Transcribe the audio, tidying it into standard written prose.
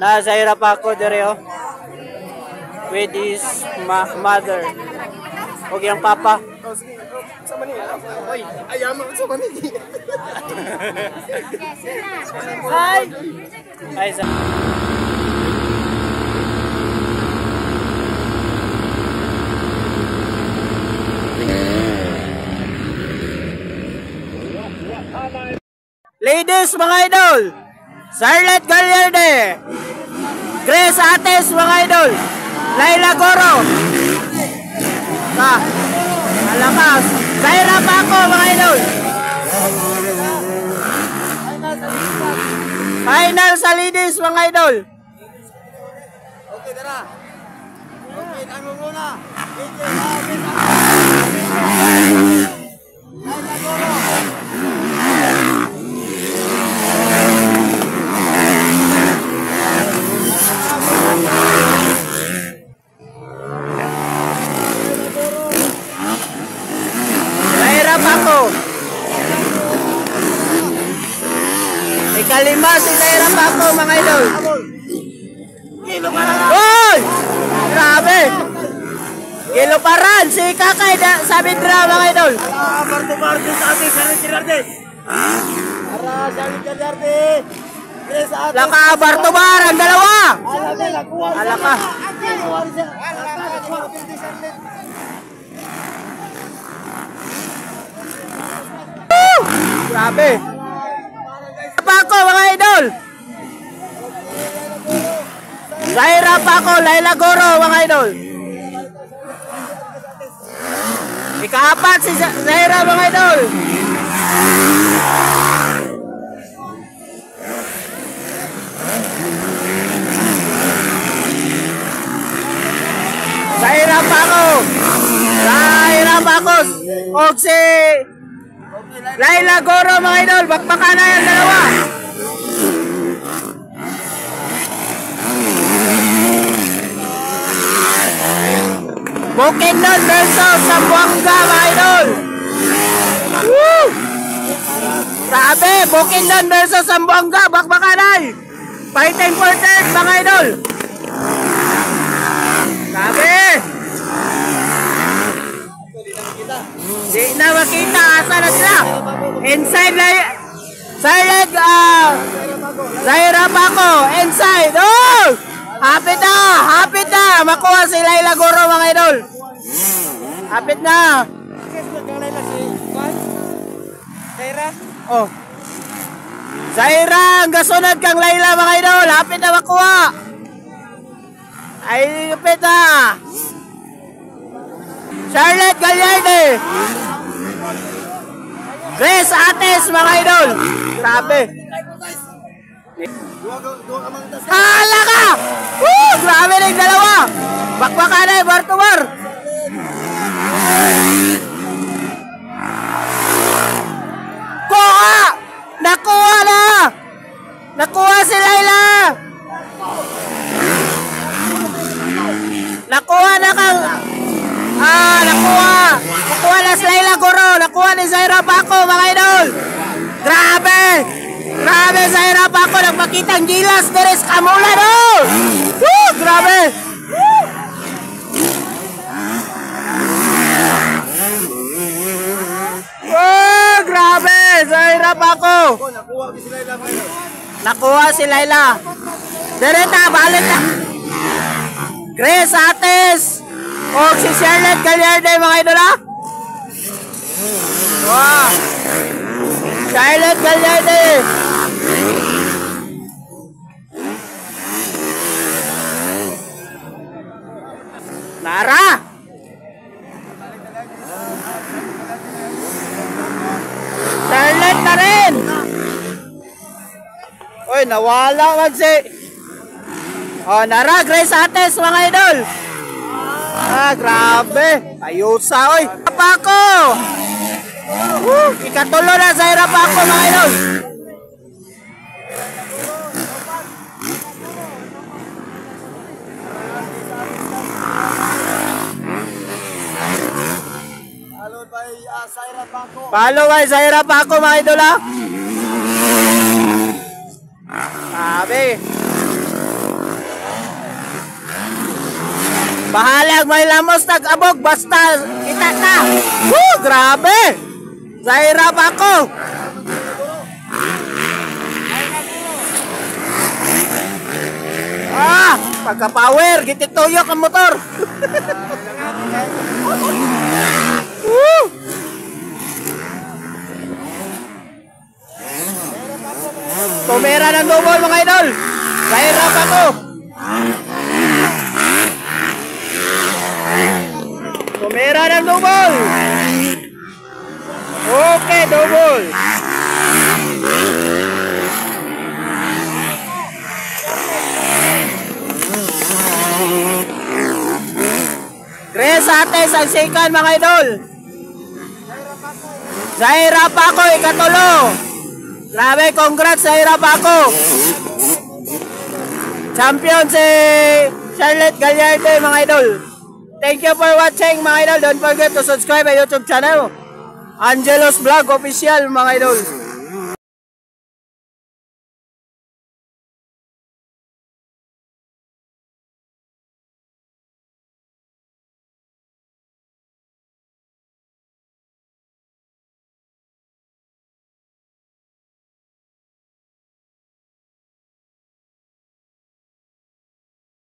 Nasa hirap ako dire oh. With his mother. Huwag yung papa. Sa mani. Oy, ayaman sa mani. Hi! Hi, sa... Ladies, mga idol! Charlotte Gallarde! Grace Ates, mga idol! Laila Goro! Malakas! Zaira Paco, mga idol! Final sa ladies, mga idol! Okay, tara. Okay, tango muna. Zaira Paco! Ikalima si Zaira Paco, mga idol! Hoy! Grabe! Kilo paran si Kakay sabi dra, mga idol. Barto sa ating Charlotte Gallarde. Para Charlotte Gallarde. Laka Bartobar ang dalawa. Alaka. Grabe. Paco, mga idol. Zaira Paco, Laila Goro, mga idol. Ikaapat si Zaira, mga idol. Zaira Paco. Zaira Paco. O si Laila Goro, mga idol. Bakbakan na yan, dalawa. Bukidnon versus Zamboanga, mga idol. Woo! Grabe, Bukidnon versus Zamboanga, bakbakanay. Fighting for third, mga idol. Grabe. Di na makita, asa na sila. Inside na Silent Zaira Paco, inside. Oh! Hapit na! Makuha si Laila Goro, mga idol. Hapit na. Zaira? Oh. Zaira, ang gasunod kang Laila, mga idol. Hapit na makuha. Ay, hapit na. Charlotte Gallarde. Grace Ates, mga idol. Grabe. Hala ka! Woo! Grabe na yung dalawa! Bakbakan na yung bar-to-bar! Kuha! Nakuha na! Nakuha si Laila! Nakuha na kang... nakuha! Nakuha na si Laila Goro! Nakuha ni Zaira Paco, mga idol! Grabe! Grabe, Zaira Paco, nagpakita ang gilas, Teres Kamulan, oh! Woo! Grabe! Oh, grabe! Zaira Paco! Nakuha si Laila. Direta, balik na. Grace Ates! O si Charlotte Gallarde, mga idol, ha? Wow! Charlotte Gallarde! Nara! Charlotte na rin! Uy, nawala wag si... Oh, Nara, Grace Ates, mga idol! Grabe! Ayusa, oy! Paco! Ikatulo na sa hirap ako, mga idol. Follow by Zaira Paco, mga idol, ha? Sabi. Bahalag may lamos tag-abog basta kita ka. Woo! Grabe! Zaira pa ako. Pagka-power, gitituyok ang motor. Woo! Tumira ng double mga idol. Zaira pa ako. Tumira ng double. Okay, double. Grace Ates ang second mga idol. Zaira pa ako, ikatulo. Grabe, congrats Zaira pa ako. Champion si Charlotte Gallardo mga idol. Thank you for watching mga idol. Don't forget to subscribe my YouTube channel, Angelos Vlog Official mga idol.